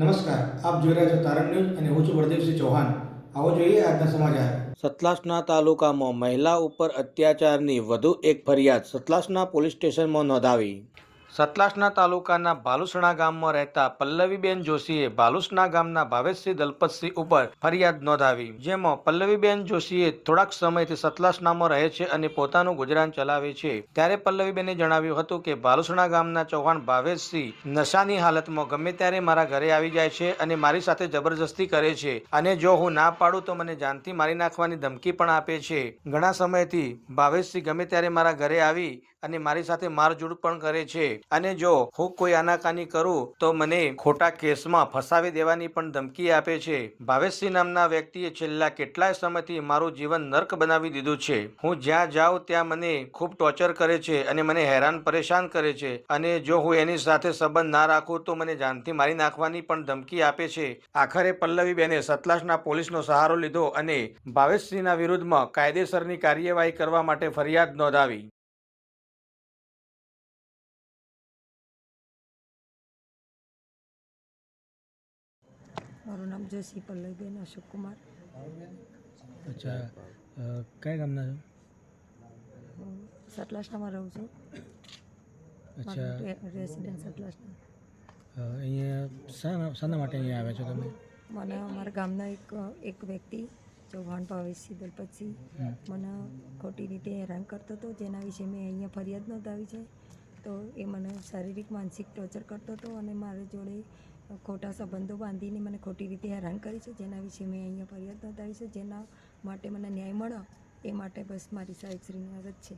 નમસ્કાર, આપ જોઈ રહ્યા છો તારણ ન્યૂઝ અને હું છું બળદેવસિંહ ચૌહાણ. આવો જોઈએ આજના સમાચાર. સતલાસના તાલુકામાં મહિલા ઉપર અત્યાચારની વધુ એક ફરિયાદ સતલાસના પોલીસ સ્ટેશનમાં નોંધાવી. સતલાસના તાલુકાના ભાલુસણા ગામમાં રહેતા પલ્લવીબેન જોશીએ ભાલુસણા ગામના ભાવેશસિંહ દલપતસિંહ ઉપર ફરિયાદ નોંધાવી. જેમાં પલ્લવીબેન જોશીએ થોડાક સમયથી સતલાસનામાં રહે છે અને પોતાનું ગુજરાન ચલાવે છે. ત્યારે પલ્લવીબેને જણાવ્યું હતું કે ભાલુસણા ગામના ચૌહાણ ભાવેશસિંહ નશાની હાલતમાં ગમે ત્યારે મારા ઘરે આવી જાય છે અને મારી સાથે જબરજસ્તી કરે છે અને જો હું ના પાડું તો મને જાનથી મારી નાખવાની ધમકી પણ આપે છે. ઘણા સમયથી ભાવેશસિંહ ગમે ત્યારે મારા ઘરે આવી અને મારી સાથે મારઝૂડ પણ કરે છે અને જો હું કોઈ આનાકાની કરું તો મને ખોટા કેસમાં ફસાવી દેવાની પણ ધમકી આપે છે. ભાવેશસિંહ નામના વ્યક્તિએ છેલ્લા કેટલાય સમયથી મારું જીવન નર્ક બનાવી દીધું છે. હું જ્યાં જાઉં ત્યાં મને ખૂબ ટોર્ચર કરે છે અને મને હેરાન પરેશાન કરે છે અને જો હું એની સાથે સંબંધ ના રાખું તો મને જાનથી મારી નાખવાની પણ ધમકી આપે છે. આખરે પલ્લવીબેને સતલાસના પોલીસનો સહારો લીધો અને ભાવેશસિંહના વિરુદ્ધમાં કાયદેસરની કાર્યવાહી કરવા માટે ફરિયાદ નોંધાવી. મારું નામ જોશી પલ્લવીબેન અશોક કુમાર. અચ્છા, કયા ગામના છો? હું સતલાસનામાં રહું છું. અચ્છા, મારું રેસિડેન્ટ સતલાસના. અહીંયા શાના માટે અહીંયા આવ્યા છો તમે? મને અમારા ગામના એક વ્યક્તિ ચૌહાણ ભાવેશસિંહ દલપતસિંહ મને ખોટી રીતે હેરાન કરતો હતો, જેના વિશે મેં અહીંયા ફરિયાદ નોંધાવી છે. તો એ મને શારીરિક માનસિક ટોર્ચર કરતો હતો અને મારી જોડે ખોટા સંબંધો બાંધીને મને ખોટી રીતે હેરાન કરી છે, જેના વિશે મેં અહીંયા ફરિયાદ નોંધાવી છે. જેના માટે મને ન્યાય મળે એ માટે બસ મારી સાહેબશ્રીની અરજ છે.